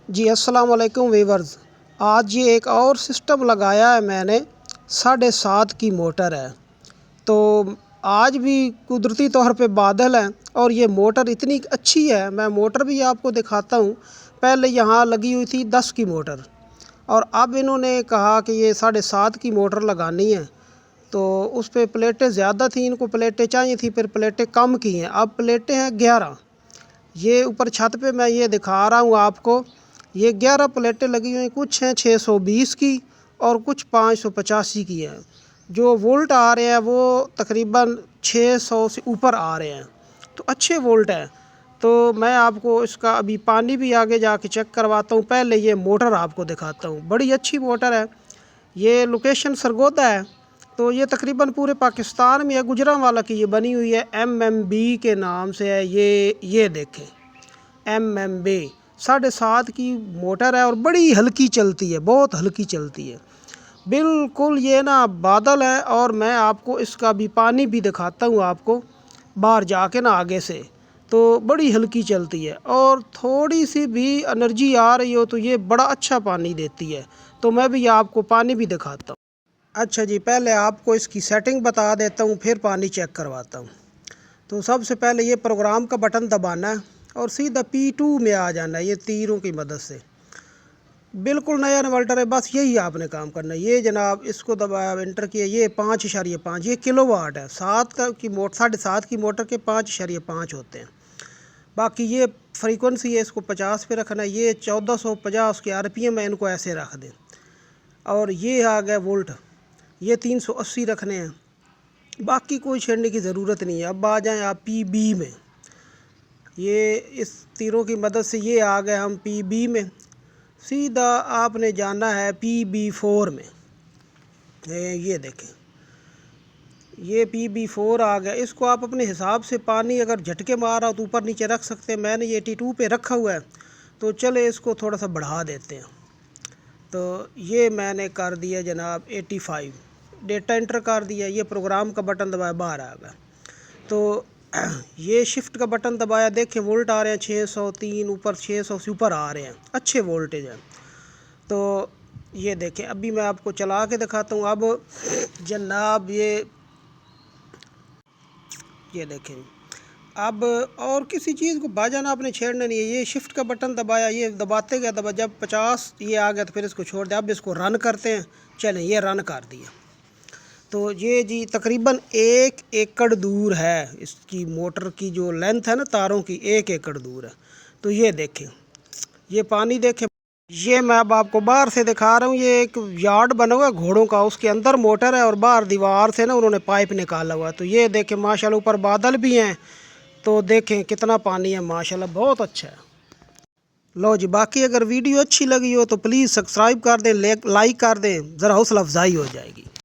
जी अस्सलाम वालेकुम वीवर्स। आज ये एक और सिस्टम लगाया है मैंने। 7.5 की मोटर है। तो आज भी कुदरती तौर पे बादल हैं और ये मोटर इतनी अच्छी है। मैं मोटर भी आपको दिखाता हूँ। पहले यहाँ लगी हुई थी 10 की मोटर और अब इन्होंने कहा कि ये 7.5 की मोटर लगानी है। तो उस पर प्लेटें ज़्यादा थी, इनको प्लेटें चाहिए थी, फिर प्लेटें कम की हैं। अब प्लेटें हैं 11। ये ऊपर छत पे मैं ये दिखा रहा हूँ आपको। ये 11 प्लेटें लगी हुई हैं। कुछ हैं 620 की और कुछ 585 की हैं। जो वोल्ट आ रहे हैं वो तकरीबन 600 से ऊपर आ रहे हैं, तो अच्छे वोल्ट हैं। तो मैं आपको इसका अभी पानी भी आगे जाके चेक करवाता हूँ। पहले ये मोटर आपको दिखाता हूँ। बड़ी अच्छी मोटर है। ये लोकेशन सरगोदा है। तो ये तकरीबन पूरे पाकिस्तान में है। गुजरांवाला की ये बनी हुई है, MMB के नाम से है। ये देखें, MMB 7.5 की मोटर है और बड़ी हल्की चलती है, बहुत हल्की चलती है बिल्कुल। ये ना बादल है और मैं आपको इसका भी पानी भी दिखाता हूँ आपको बाहर जाके ना आगे से। तो बड़ी हल्की चलती है और थोड़ी सी भी एनर्जी आ रही हो तो ये बड़ा अच्छा पानी देती है। तो मैं भी आपको पानी भी दिखाता हूँ। अच्छा जी, पहले आपको इसकी सेटिंग बता देता हूँ, फिर पानी चेक करवाता हूँ। तो सबसे पहले ये प्रोग्राम का बटन दबाना है और सीधा P2 में आ जाना है, ये तीरों की मदद से। बिल्कुल नया इन्वर्टर है, बस यही आपने काम करना है। ये जनाब इसको दबाया, एंटर किया, ये 5.5, ये किलोवाट है। 7.5 की मोटर के 5.5 होते हैं। बाकी ये फ्रीक्वेंसी है, इसको 50 पे रखना है। ये 1450 के RPM है, इनको ऐसे रख दें। और ये आ गया वोल्ट, ये 380 रखने हैं। बाकी कोई छेड़ने की ज़रूरत नहीं है। अब आ जाएं आप PB में। ये इस तीरों की मदद से ये आ गए हम PB में। सीधा आपने जाना है PB4 में। ये देखें, ये PB4 आ गया। इसको आप अपने हिसाब से पानी अगर झटके मार रहा हो तो ऊपर नीचे रख सकते हैं। मैंने ये 82 पे रखा हुआ है, तो चले इसको थोड़ा सा बढ़ा देते हैं। तो ये मैंने कर दिया जनाब 85, डेटा एंटर कर दिया। ये प्रोग्राम का बटन दबाया, बाहर आ गया। तो ये शिफ्ट का बटन दबाया, देखें वोल्ट आ रहे हैं 603, ऊपर 600 से ऊपर आ रहे हैं, अच्छे वोल्टेज हैं। तो ये देखें, अभी मैं आपको चला के दिखाता हूँ। अब जनाब ये देखें, अब और किसी चीज़ को बाजाना आपने छेड़ना नहीं है। ये शिफ्ट का बटन दबाया, ये दबाते गया, जब 50 ये आ गया तो फिर इसको छोड़ दिया। अब इसको रन करते हैं। चलें, ये रन कर दिया। तो ये जी तकरीबन 1 एकड़ दूर है। इसकी मोटर की जो लेंथ है ना, तारों की 1 एकड़ दूर है। तो ये देखें, ये पानी देखें। ये मैं अब आपको बाहर से दिखा रहा हूँ। ये एक यार्ड बना हुआ है घोड़ों का, उसके अंदर मोटर है और बाहर दीवार से ना उन्होंने पाइप निकाला हुआ है। तो ये देखें माशाल्लाह, ऊपर बादल भी हैं। तो देखें कितना पानी है माशाल्लाह, बहुत अच्छा है। लो जी, बाकी अगर वीडियो अच्छी लगी हो तो प्लीज़ सब्सक्राइब कर दें, लाइक कर दें, ज़रा हौसला अफजाई हो जाएगी।